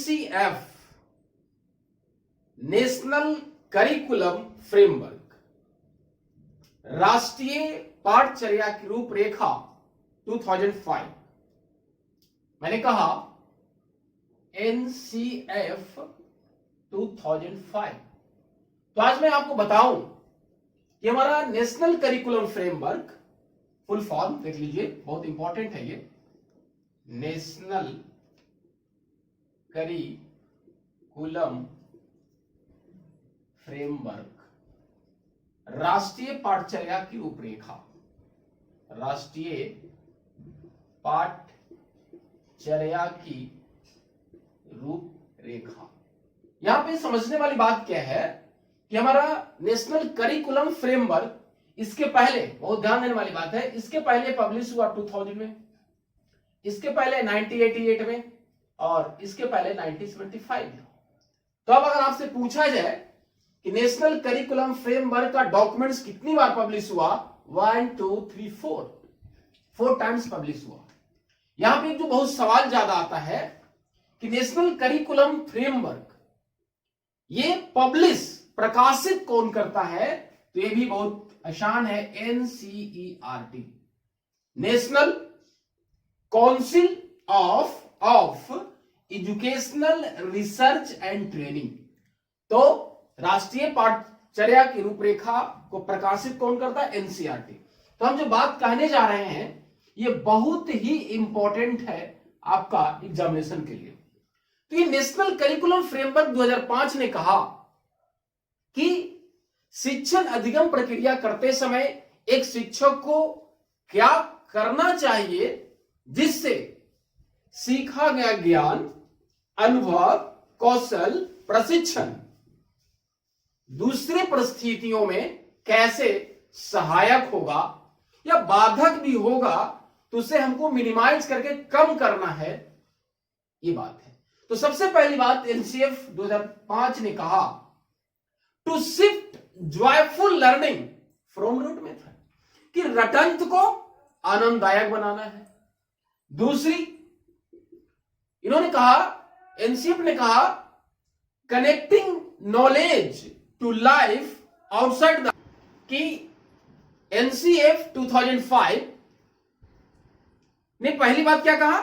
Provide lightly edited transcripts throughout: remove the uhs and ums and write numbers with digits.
NCF national curriculum framework, राष्ट्रीय पाठचर्या की रूपरेखा 2005। मैंने कहा एनसीएफ 2005। तो आज मैं आपको बताऊं कि हमारा national curriculum framework, full form देख लीजिए, बहुत इंपॉर्टेंट है ये, नेशनल करिकुलम फ्रेमवर्क, राष्ट्रीय पाठचर्या की रूपरेखा, राष्ट्रीय पाठचर्या की रूपरेखा। यहां पे समझने वाली बात क्या है कि हमारा नेशनल करिकुलम फ्रेमवर्क, इसके पहले बहुत ध्यान देने वाली बात है, इसके पहले पब्लिश हुआ 2000 में, इसके पहले 1988 में, और इसके पहले 1975 में। तो अब अगर आपसे पूछा जाए कि नेशनल करिकुलम फ्रेमवर्क का डॉक्यूमेंट्स कितनी बार पब्लिश हुआ, 1 2 3 4 टाइम्स पब्लिश हुआ। यहां पे जो बहुत सवाल ज्यादा आता है कि नेशनल करिकुलम फ्रेमवर्क ये पब्लिश, प्रकाशित कौन करता है, तो ये भी बहुत आसान है, NCERT, national council of educational research and training. तो राष्ट्रीय पाठचर्या की रूपरेखा को प्रकाशित कौन करता है, एनसीईआरटी। तो हम जो बात कहने जा रहे हैं ये बहुत ही इंपॉर्टेंट है आपका एग्जामिनेशन के लिए। तो ये नेशनल करिकुलम फ्रेमवर्क 2005 ने कहा कि शिक्षण अधिगम प्रक्रिया करते समय एक शिक्षक को क्या करना चाहिए जिससे सीखा गया ज्ञान, अनुभव, कौशल, प्रशिक्षण दूसरे परिस्थितियों में कैसे सहायक होगा या बाधक भी होगा, तो उसे हमको मिनिमाइज करके कम करना है, ये बात है। तो सबसे पहली बात एनसीएफ 2005 ने कहा, to shift joyful learning from rote method, कि रटंत को आनंददायक बनाना है। दूसरी इन्होंने कहा, एनसीएफ ने कहा, connecting knowledge to life outside the, कि एनसीएफ 2005 ने पहली बात क्या कहा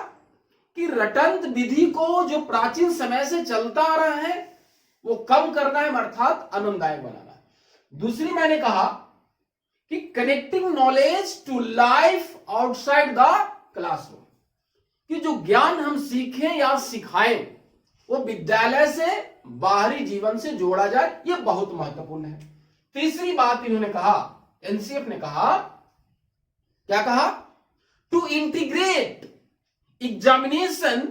कि रटंत विधि को जो प्राचीन समय से चलता आ रहा है वो कम करना है, अर्थात आनंददायक बनाना है। दूसरी मैंने कहा कि connecting knowledge to life outside the classroom, कि जो ज्ञान हम सीखें या सिखाएं वो विद्यालय से बाहरी जीवन से जोड़ा जाए, ये बहुत महत्वपूर्ण है। तीसरी बात इन्होंने कहा, एनसीएफ ने कहा, क्या कहा, to integrate examination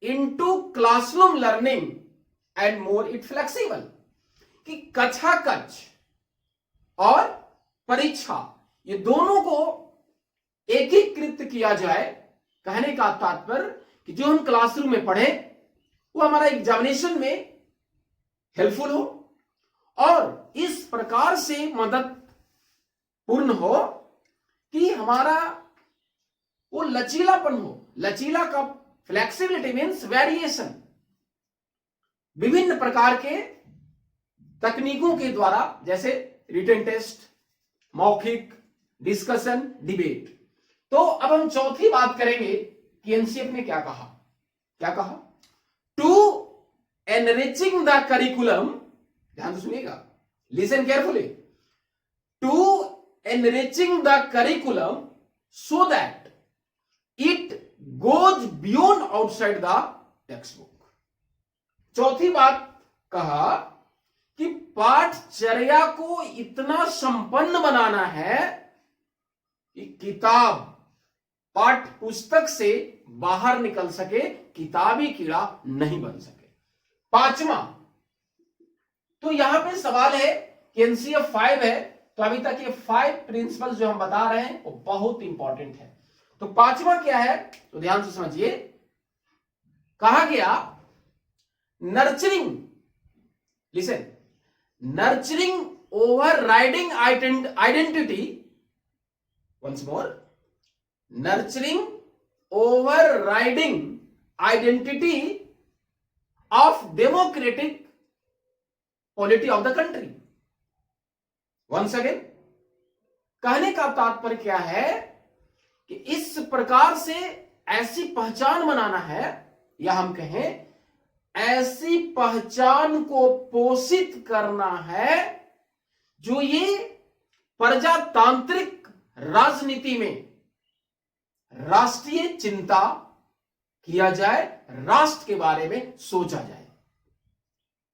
into classroom learning and more it flexible, कि कक्षा कक्ष और परीक्षा ये दोनों को एकीकृत किया जाए। कहने का तात्पर्य कि जो हम क्लासरूम में पढ़े वो हमारा एग्जामिनेशन में हेल्पफुल हो और इस प्रकार से मदद पूर्ण हो कि हमारा वो लचीलापन हो। लचीला का फ्लेक्सिबिलिटी मीन्स वेरिएशन, विभिन्न प्रकार के तकनीकों के द्वारा, जैसे रिटन टेस्ट, मौखिक, डिस्कशन, डिबेट। तो अब हम चौथी बात करेंगे कि एनसीएफ ने क्या कहा, क्या कहा, टू एनरिचिंग द करिकुलम, ध्यान से सुनिएगा, listen carefully, to enriching the curriculum so that it goes beyond outside the text book. चौथी बात कहा कि पाठचर्या को इतना संपन्न बनाना है कि किताब, पाठ पुस्तक से बाहर निकल सके, किताबी कीड़ा नहीं बन सके। पांचवा, तो यहां पे सवाल है कि एनसीएफ 5 है, तो अभी तक ये 5 प्रिंसिपल्स जो हम बता रहे हैं वो बहुत इंपॉर्टेंट है। तो पांचवा क्या है, तो ध्यान से समझिए, कहा गया nurturing, listen, nurturing overriding identity, once more, nurturing overriding identity of democratic polity of the country. Once again, कहने का तात्पर्य क्या है कि इस प्रकार से ऐसी पहचान बनाना है, या हम कहें ऐसी पहचान को पोषित करना है जो ये प्रजातांत्रिक राजनीति में राष्ट्रीय चिंता किया जाए, राष्ट्र के बारे में सोचा जाए।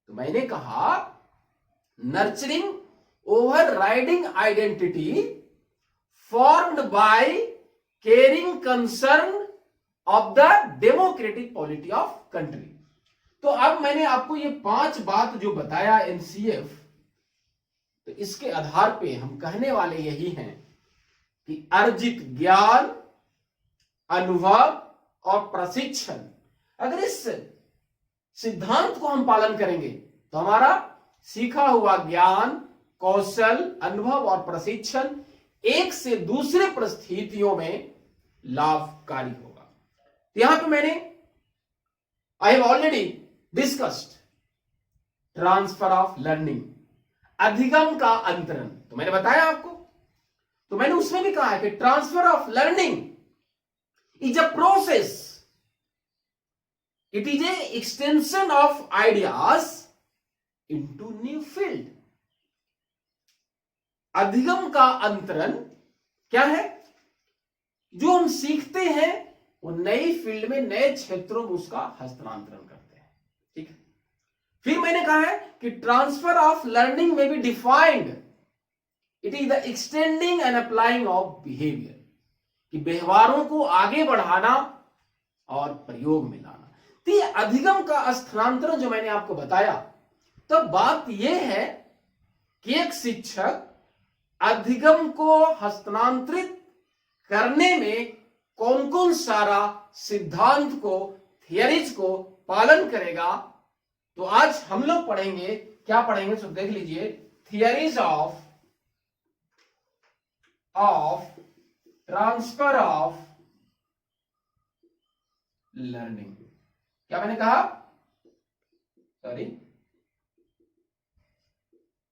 तो मैंने कहा nurturing overriding identity formed by caring concern of the democratic polity of country. तो अब मैंने आपको ये 5 बात जो बताया एनसीएफ, तो इसके आधार पे हम कहने वाले यही हैं कि अर्जित ज्ञान, अनुभव और प्रशिक्षण, अगर इस सिद्धांत को हम पालन करेंगे तो हमारा सीखा हुआ ज्ञान, कौशल, अनुभव और प्रशिक्षण एक से दूसरे परिस्थितियों में लाभकारी होगा। यहां पे मैंने I have already discussed transfer of learning, अधिगम का अंतरण। तो मैंने बताया आपको, तो मैंने उसमें भी कहा है कि transfer of learning is a process. It is a extension of ideas into new field. अधिगम का अंतरण क्या है? जो हम सीखते हैं वो नई फील्ड में, नए क्षेत्रों में उसका हस्तांतरण करते हैं। ठीक है। फिर मैंने कहा है कि ट्रांसफर ऑफ लर्निंग में be defined, it is the extending and applying of behaviour, कि व्यवहारों को आगे बढ़ाना और प्रयोग में लाना। तो ये अधिगम का स्थानांतरण जो मैंने आपको बताया, तो बात यह है कि एक शिक्षक अधिगम को हस्तांतरित करने में कौन कौन सारा सिद्धांत को, थियरीज को पालन करेगा। तो आज हम लोग पढ़ेंगे, क्या पढ़ेंगे, तो देख लीजिए, theories of transfer of learning. क्या मैंने कहा? सॉरी,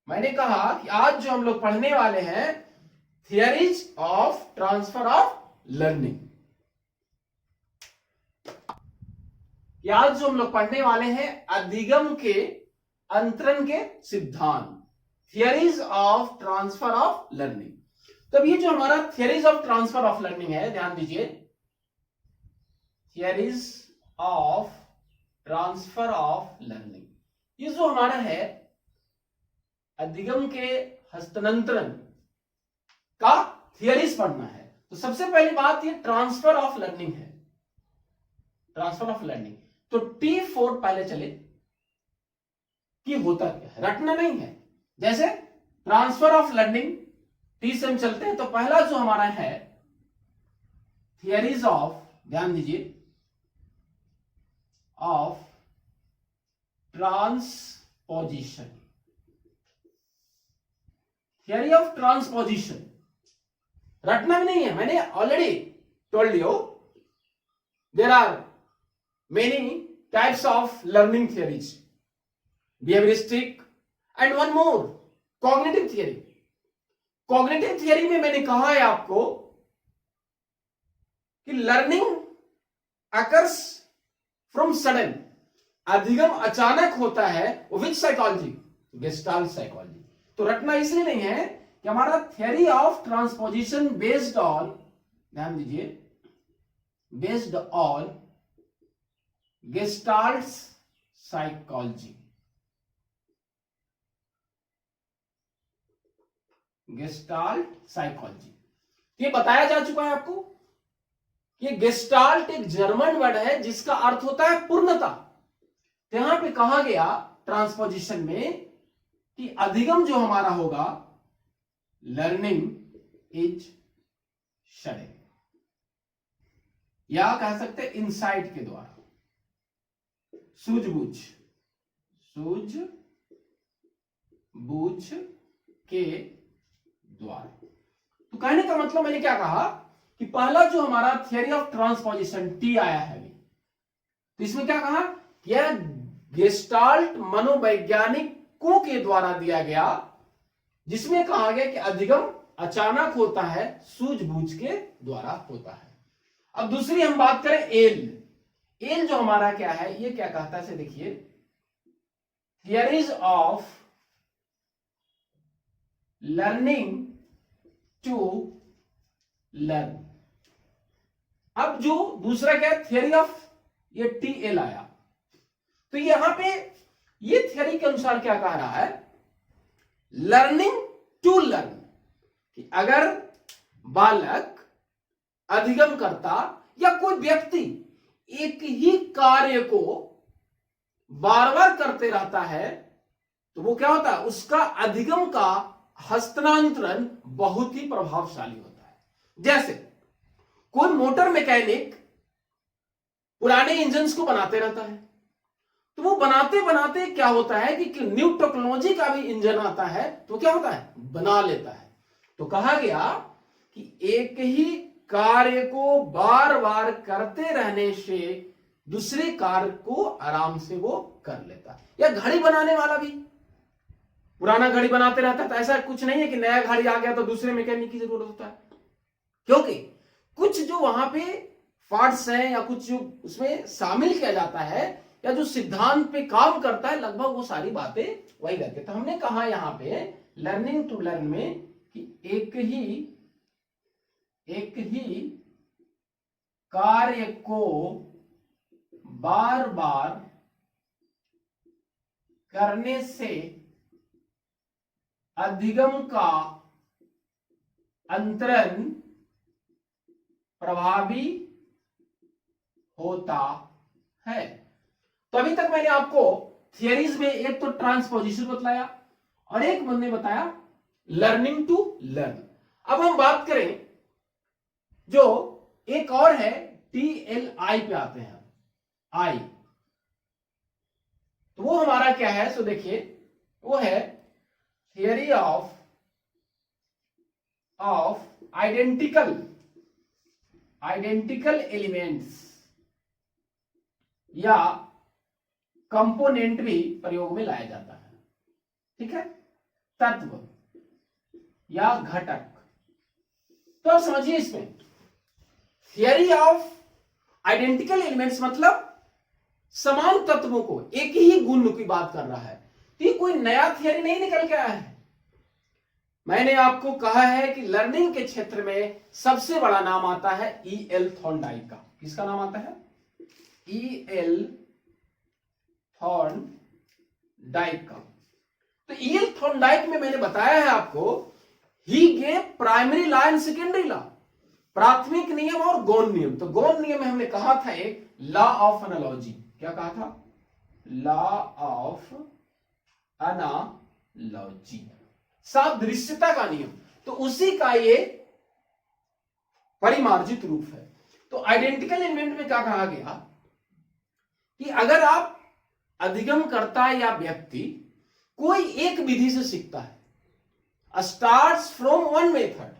मैंने कहा कि आज जो हम लोग पढ़ने वाले हैं theories of transfer of learning. आज जो हम लोग पढ़ने वाले हैं अधिगम के अंतरण के सिद्धांत, theories of transfer of learning. तब ये जो हमारा theories of transfer of learning है, ध्यान दीजिए, theories of transfer of learning, ये जो हमारा है अधिगम के हस्तांतरण का थियरीज पढ़ना है। तो सबसे पहली बात ये ट्रांसफर ऑफ लर्निंग है, ट्रांसफर ऑफ लर्निंग। तो T4 पहले चले कि होता क्या है, रटना नहीं है। जैसे ट्रांसफर ऑफ लर्निंग टी से हम चलते हैं, तो पहला जो हमारा है थियरीज ऑफ, ध्यान दीजिए, of transposition, theory of transposition. रटना भी नहीं है, मैंने already told you there are many types of learning theories, behavioristic and one more cognitive theory. Cognitive theory में मैंने कहा है आपको कि लर्निंग अकर्स फ्रॉम सडन, अधिगम अचानक होता है। विच साइकोलॉजी? Gestalt psychology. तो रटना इसलिए नहीं है कि हमारा theory of transposition based on, ध्यान दीजिए, based on gestalt psychology, gestalt psychology. ये बताया जा चुका है आपको। ये गेस्टाल्ट एक जर्मन वर्ड है जिसका अर्थ होता है पूर्णता। तो यहां पे कहा गया ट्रांसपोजिशन में कि अधिगम जो हमारा होगा, लर्निंग इज शडिंग, या कह सकते हैं इनसाइट के द्वारा, सूझबूझ, सूझबूझ के द्वारा। तो कहने का मतलब मैंने क्या कहा कि पहला जो हमारा थियरी ऑफ ट्रांसपोजिशन टी आया है अभी, तो इसमें क्या कहा कि गेस्टाल्ट मनोवैज्ञानिकों के द्वारा दिया गया, जिसमें कहा गया कि अधिगम अचानक होता है, सूझबूझ के द्वारा होता है। अब दूसरी हम बात करें एल जो हमारा क्या है, ये क्या कहता है, देखिए, theories of learning to learn. अब जो दूसरा क्या है, थियरी ऑफ, ये टीएल आया, तो यहां पे ये थियरी के अनुसार क्या कह रहा है, लर्निंग टू लर्न, कि अगर बालक अधिगम करता या कोई व्यक्ति एक ही कार्य को बार बार करते रहता है, तो वो क्या होता है, उसका अधिगम का हस्तांतरण बहुत ही प्रभावशाली होता है। जैसे कोई मोटर मैकेनिक पुराने इंजन्स को बनाते रहता है, तो वो बनाते बनाते क्या होता है कि न्यू टेक्नोलॉजी का भी इंजन आता है, तो क्या होता है, बना लेता है। तो कहा गया कि एक ही कार्य को बार बार करते रहने से दूसरे कार्य को आराम से वो कर लेता है। या घड़ी बनाने वाला भी पुराना घड़ी बनाते रहता है, तो ऐसा कुछ नहीं है कि नया घड़ी आ गया तो दूसरे मैकेनिक की जरूरत होता है, क्योंकि कुछ जो वहां पे पार्ट्स हैं या कुछ जो उसमें शामिल किया जाता है या जो सिद्धांत पे काम करता है, लगभग वो सारी बातें वही रहती है। तो हमने कहा यहां पे लर्निंग टू लर्न में कि एक ही कार्य को बार बार करने से अधिगम का अंतरण प्रभावी होता है। तो अभी तक मैंने आपको थियरीज में एक तो ट्रांसपोजिशन बतलाया और एक मैंने बताया लर्निंग टू लर्न। अब हम बात करें जो एक और है, TLI पे आते हैं, आई, तो वो हमारा क्या है, सो देखिए, वो है थियरी ऑफ आइडेंटिकल एलिमेंट्स या कंपोनेंट भी प्रयोग में लाया जाता है, ठीक है, तत्व या घटक। तो आप समझिए, इसमें थियरी ऑफ आइडेंटिकल एलिमेंट्स मतलब समान तत्वों को, एक ही गुण की बात कर रहा है। तो ये कोई नया थियरी नहीं निकल के आया है। मैंने आपको कहा है कि लर्निंग के क्षेत्र में सबसे बड़ा नाम आता है E.L. थॉर्नडाइक का। किसका नाम आता है? E.L. थॉर्नडाइक का। तो E.L. थॉर्नडाइक में मैंने बताया है आपको, he gave primary law and secondary law, प्राथमिक नियम और गौण नियम। तो गौण नियम में हमने कहा था एक लॉ ऑफ एनालॉजी। क्या कहा था? लॉ ऑफ एनालॉजी, सादृश्यता का नियम। तो उसी का ये परिमार्जित रूप है। तो आइडेंटिकल एलिमेंट में क्या कहा गया कि अगर आप अधिगम करता या व्यक्ति कोई एक विधि से सीखता है, स्टार्ट्स फ्रॉम वन मेथड,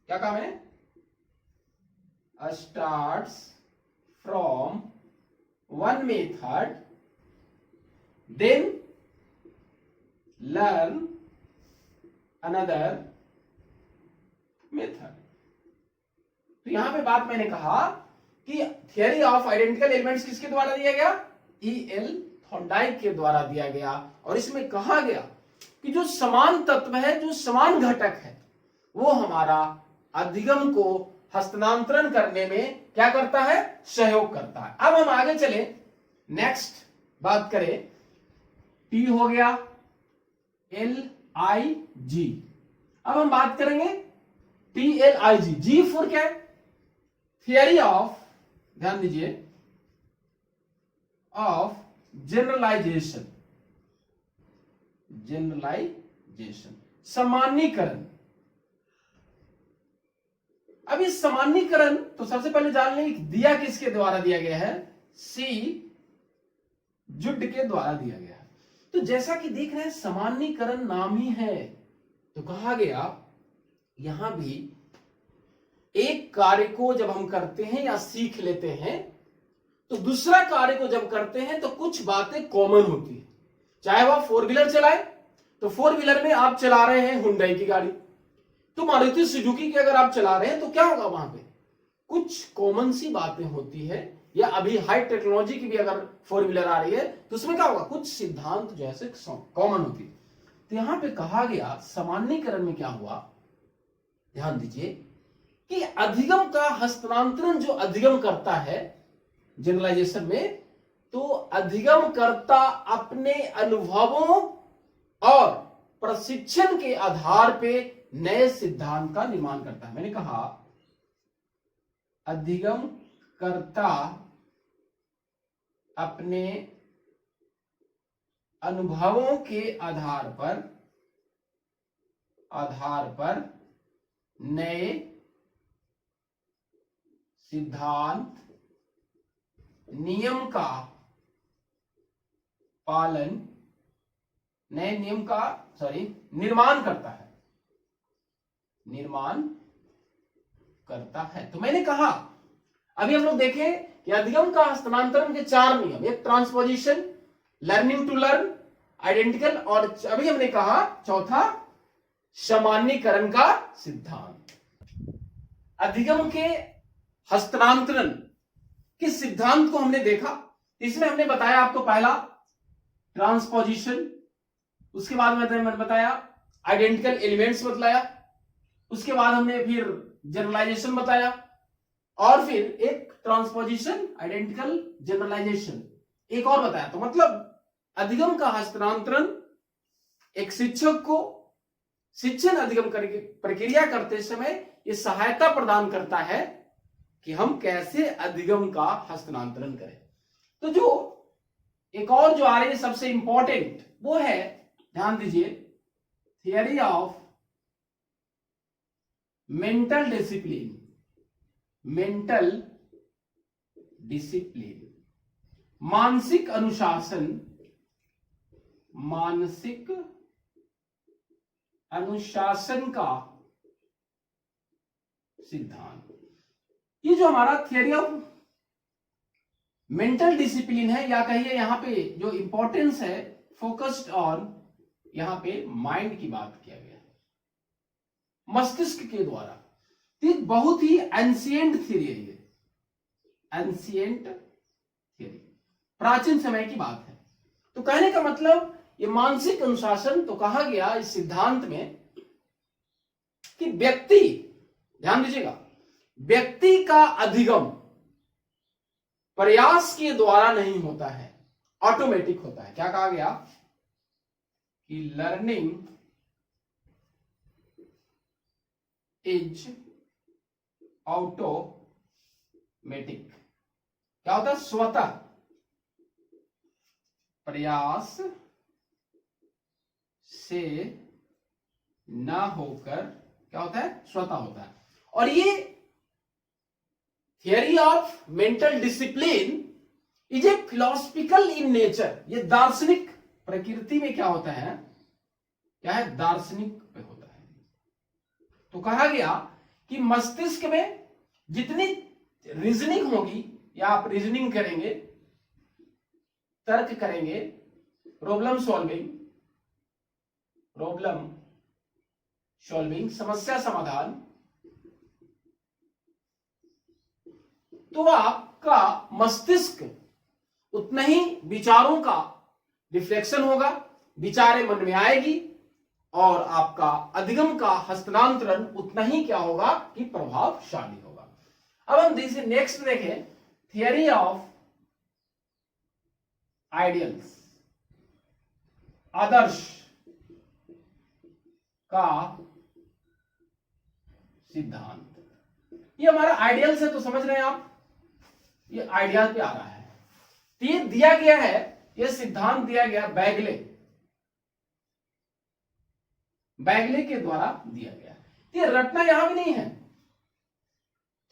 क्या कहा मैंने? Starts from one method then learn another method. तो यहां पे बात मैंने कहा कि थियरी ऑफ आइडेंटिकल एलिमेंट्स किसके द्वारा दिया गया? E.L. थॉर्नडाइक के द्वारा दिया गया। और इसमें कहा गया कि जो समान तत्व है, जो समान घटक है, वो हमारा अधिगम को हस्तांतरण करने में क्या करता है? सहयोग करता है। अब हम आगे चले, नेक्स्ट बात करें, T हो गया, LIG। अब हम बात करेंगे TLIG। G फॉर क्या है? थियरी ऑफ, ध्यान दीजिए, ऑफ जनरलाइजेशन, सामान्यीकरण। अब इस सामान्यीकरण तो सबसे पहले जान लें दिया किसके द्वारा दिया गया है? C. जुड के द्वारा दिया गया है। तो जैसा कि देख रहे हैं, सामान्यीकरण नाम ही है, तो कहा गया यहां भी एक कार्य को जब हम करते हैं या सीख लेते हैं, तो दूसरा कार्य को जब करते हैं तो कुछ बातें कॉमन होती है। चाहे वह 4 व्हीलर चलाए, तो 4 व्हीलर में आप चला रहे हैं हुंडई की गाड़ी, तो मारुति सुजुकी की अगर आप चला रहे हैं तो क्या होगा, वहां पे कुछ कॉमन सी बातें होती है। या अभी हाई टेक्नोलॉजी की भी अगर 4 व्हीलर आ रही है तो उसमें क्या होगा, कुछ सिद्धांत जैसे कॉमन होती है। तो यहां पे कहा गया सामान्यीकरण में क्या हुआ, ध्यान दीजिए कि अधिगम का हस्तांतरण जो अधिगम करता है जनरलाइजेशन में, तो अधिगम करता अपने अनुभवों और प्रशिक्षण के आधार पे नए सिद्धांत का निर्माण करता है। मैंने कहा अधिगम करता अपने अनुभवों के आधार पर नए सिद्धांत नियम का पालन, नए नियम का निर्माण करता है, तो मैंने कहा अभी हम लोग देखें कि अधिगम का हस्तांतरण के 4 नियम, एक transposition, learning to learn, identical, और अभी हमने कहा चौथा सामान्यीकरण का सिद्धांत। अधिगम के हस्तांतरण के सिद्धांत को हमने देखा, इसमें हमने बताया आपको पहला ट्रांसपोजिशन, उसके बाद मैंने बताया आइडेंटिकल एलिमेंट्स बतलाया, उसके बाद हमने फिर जनरलाइजेशन बताया, और फिर एक ट्रांसपोजिशन, आइडेंटिकल, जनरलाइजेशन, एक और बताया। तो मतलब अधिगम का हस्तांतरण एक शिक्षक को शिक्षण अधिगम प्रक्रिया करते समय ये सहायता प्रदान करता है कि हम कैसे अधिगम का हस्तांतरण करें। तो जो एक और जो आ रही है सबसे इंपॉर्टेंट, वो है, ध्यान दीजिए, थियरी ऑफ मेंटल डिसिप्लिन, मानसिक अनुशासन का सिद्धांत। ये जो हमारा थियरी ऑफ मेंटल डिसिप्लिन है, या कहिए यहां पे जो इंपॉर्टेंस है फोकस्ड ऑन, यहां पे माइंड की बात किया गया है, मस्तिष्क के द्वारा। ये बहुत ही एंशिएंट थियरी है, ये एंशिएंट थियरी, प्राचीन समय की बात है। तो कहने का मतलब ये मानसिक अनुशासन, तो कहा गया इस सिद्धांत में कि व्यक्ति, ध्यान दीजिएगा, व्यक्ति का अधिगम प्रयास के द्वारा नहीं होता है, ऑटोमेटिक होता है। क्या कहा गया कि लर्निंग इज ऑटोमेटिक। क्या होता है, स्वतः, प्रयास से ना होकर क्या होता है, स्वतः होता है। और ये theory of mental discipline is a philosophical in nature, ये दार्शनिक प्रकृति में क्या होता है, क्या है, दार्शनिक पे होता है। तो कहा गया कि मस्तिष्क में जितनी रीजनिंग होगी, या आप रीजनिंग करेंगे, तर्क करेंगे, प्रॉब्लम सॉल्विंग, समस्या समाधान, तो आपका मस्तिष्क उतना ही विचारों का रिफ्लेक्शन होगा, विचारें मन में आएगी, और आपका अधिगम का हस्तांतरण उतना ही क्या होगा कि प्रभावशाली होगा। अब हम नेक्स्ट देखें, थियरी ऑफ आइडियल्स, आदर्श का सिद्धांत। ये हमारा आइडियल्स है, तो समझ रहे हैं आप, ये आइडियल पे आ रहा है। तो ये दिया गया है, ये सिद्धांत दिया गया बैगले के द्वारा दिया गया। ये रटना यहां भी नहीं है।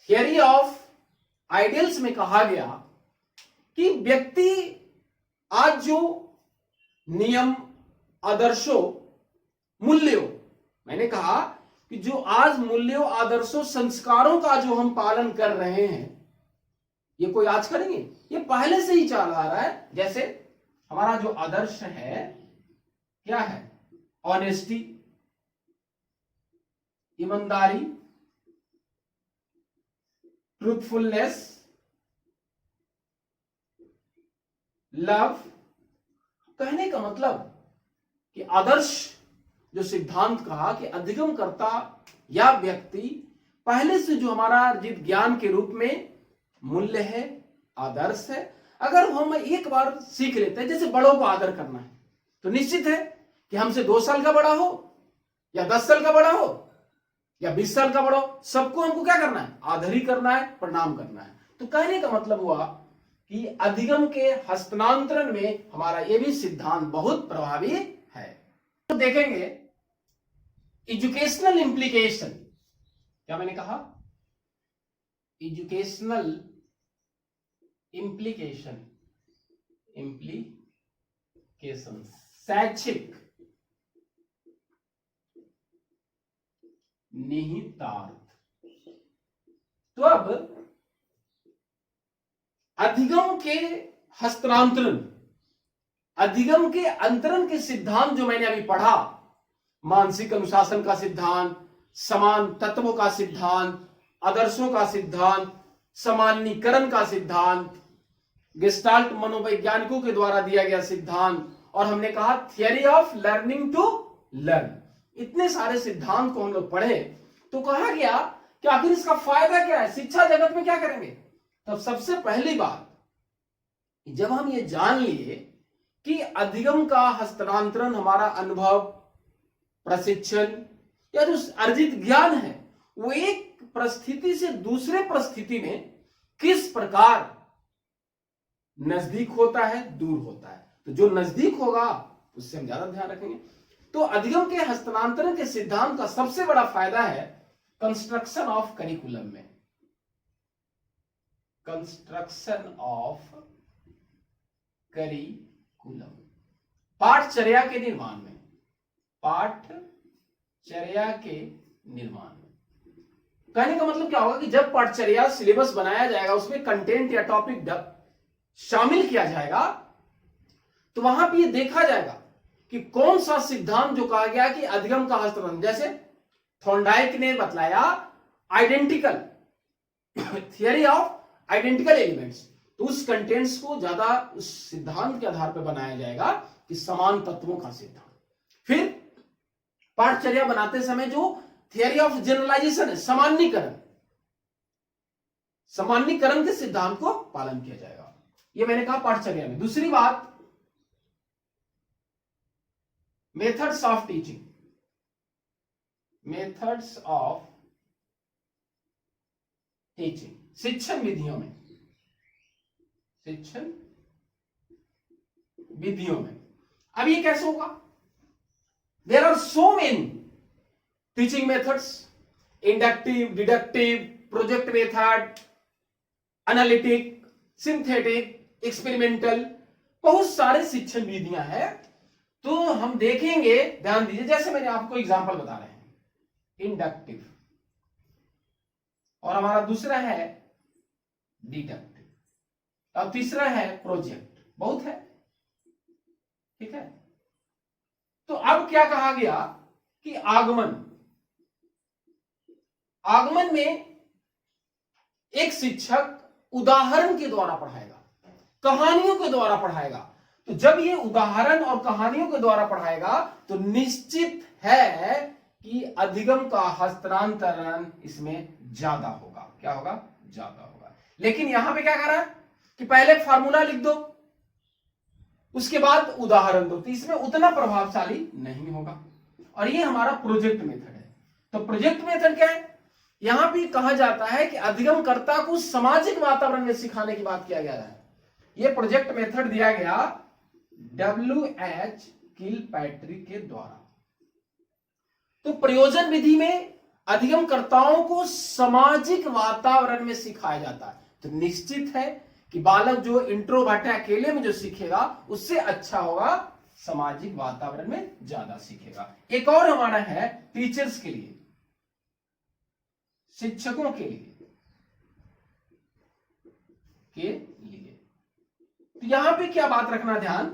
थियरी ऑफ आइडियल्स में कहा गया कि व्यक्ति आज जो नियम, आदर्शों, मूल्यों, मैंने कहा कि जो आज मूल्यों, आदर्शों, संस्कारों का जो हम पालन कर रहे हैं, ये कोई आज का नहीं है, ये पहले से ही चल आ रहा है। जैसे हमारा जो आदर्श है क्या है, ऑनेस्टी, ईमानदारी, ट्रूथफुलनेस, लव। कहने का मतलब कि आदर्श जो सिद्धांत कहा कि अधिगमकर्ता या व्यक्ति पहले से जो हमारा अर्जित ज्ञान के रूप में मूल्य है, आदर्श है, अगर हम एक बार सीख लेते हैं, जैसे बड़ों को आदर करना है, तो निश्चित है कि हमसे 2 साल का बड़ा हो या 10 साल का बड़ा हो या 20 साल का बड़ा हो, सबको हमको क्या करना है, आदर ही करना है, प्रणाम करना है। तो कहने का मतलब हुआ कि अधिगम के हस्तांतरण में हमारा यह भी सिद्धांत बहुत प्रभावी है। तो देखेंगे एजुकेशनल इंप्लीकेशन, क्या मैंने कहा, एजुकेशनल इंप्लीकेशन, शैक्षिक निहितार्थ। तो अब अधिगम के हस्तांतरण, अधिगम के अंतरण के सिद्धांत जो मैंने अभी पढ़ा, मानसिक अनुशासन का सिद्धांत, समान तत्वों का सिद्धांत, आदर्शों का सिद्धांत, सामान्यीकरण का सिद्धांत, गेस्टाल्ट मनोवैज्ञानिकों के द्वारा दिया गया सिद्धांत, और हमने कहा theory of learning to learn. इतने सारे सिद्धांत को हम लोग पढ़े तो कहा गया कि आखिर इसका फायदा क्या है, शिक्षा जगत में क्या करेंगे। तब सबसे पहली बात, जब हम ये जान लिए कि अधिगम का हस्तांतरण हमारा अनुभव, प्रशिक्षण या जो अर्जित ज्ञान है वो एक परिस्थिति से दूसरे परिस्थिति में किस प्रकार नजदीक होता है, दूर होता है। तो जो नजदीक होगा उससे हम ज्यादा ध्यान रखेंगे। तो अधिगम के हस्तांतरण के सिद्धांत का सबसे बड़ा फायदा है कंस्ट्रक्शन ऑफ करिकुलम में, कंस्ट्रक्शन ऑफ करिकुलम, पाठचर्या के निर्माण में, पाठचर्या के निर्माण में। कहने का मतलब क्या होगा कि जब पाठचर्या सिलेबस बनाया जाएगा, उसमें कंटेंट या टॉपिक शामिल किया जाएगा, तो वहां पे ये देखा जाएगा कि कौन सा सिद्धांत जो कहा गया कि अधिगम का हस्तांतरण, जैसे थॉर्नडाइक ने बतलाया identical theory of identical elements, तो उस कंटेंट्स को ज्यादा उस सिद्धांत के आधार पर बनाया जाएगा कि समान तत्वों का सिद्धांत। फिर पाठचर्या बनाते समय जो थियरी ऑफ जनरलाइजेशन है, सामान्यीकरण, सामान्यीकरण के सिद्धांत को पालन किया जाएगा। ये मैंने कहा पाठचर्या में। दूसरी बात, methods of teaching, methods of teaching, शिक्षण विधियों में, शिक्षण विधियों में। अब ये कैसे होगा, there are so many teaching methods, inductive, deductive, project method, analytic, synthetic, experimental, बहुत सारे शिक्षण विधियां हैं। तो हम देखेंगे, ध्यान दीजिए, जैसे मैंने आपको एग्जांपल बता रहे हैं, इंडक्टिव, और हमारा दूसरा है डिडक्टिव, और तीसरा है प्रोजेक्ट, बहुत है, ठीक है। तो अब क्या कहा गया कि आगमन, आगमन में एक शिक्षक उदाहरण के द्वारा पढ़ाएगा, कहानियों के द्वारा पढ़ाएगा। तो जब ये उदाहरण और कहानियों के द्वारा पढ़ाएगा तो निश्चित है कि अधिगम का हस्तांतरण इसमें ज्यादा होगा। क्या होगा, ज्यादा होगा। लेकिन यहां पे क्या कर रहा है कि पहले फार्मूला लिख दो, उसके बाद उदाहरण दो, तो इसमें उतना प्रभावशाली नहीं होगा। और ये हमारा प्रोजेक्ट मेथड है। तो प्रोजेक्ट मेथड क्या है, यहां भी कहा जाता है कि अधिगमकर्ता को सामाजिक वातावरण में सिखाने की बात किया गया है। यह प्रोजेक्ट मेथड दिया गया W.H. किलपैट्रिक के द्वारा। तो प्रयोजन विधि में अधिगमकर्ताओं को सामाजिक वातावरण में सिखाया जाता है। तो निश्चित है कि बालक जो इंट्रोवर्ट है, अकेले में जो सीखेगा, उससे अच्छा होगा सामाजिक वातावरण में ज्यादा सीखेगा। एक और हमारा है टीचर्स के लिए, शिक्षकों के लिए, के लिए। तो यहां पे क्या बात रखना ध्यान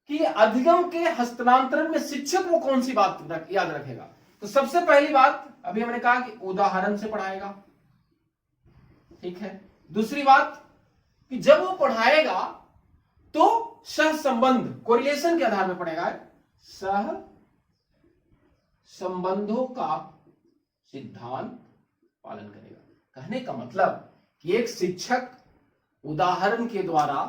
कि अधिगम के हस्तांतरण में शिक्षक वो कौन सी बात याद रखेगा। तो सबसे पहली बात अभी हमने कहा कि उदाहरण से पढ़ाएगा, ठीक है। दूसरी बात कि जब वो पढ़ाएगा तो सह संबंध कोरिलेशन के आधार में पढ़ेगा, सह संबंधों का सिद्धांत पालन करेगा। कहने का मतलब कि एक शिक्षक उदाहरण के द्वारा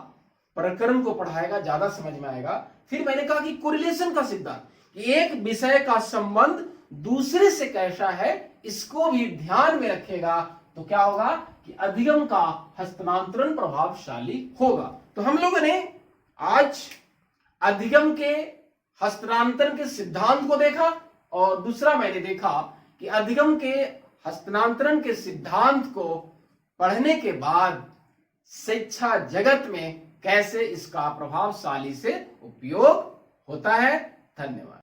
प्रकरण को पढ़ाएगा, ज्यादा समझ में आएगा। फिर मैंने कहा कि कोरिलेशन का सिद्धांत, कि एक विषय का संबंध दूसरे से कैसा है इसको भी ध्यान में रखेगा, तो क्या होगा कि अधिगम का हस्तांतरण प्रभावशाली होगा। तो हम लोगों ने आज अधिगम के हस्तांतरण के सिद्धांत को देखा, और दूसरा मैंने देखा कि अधिगम के हस्तांतरण के सिद्धांत को पढ़ने के बाद शिक्षा जगत में कैसे इसका प्रभावशाली से उपयोग होता है। धन्यवाद।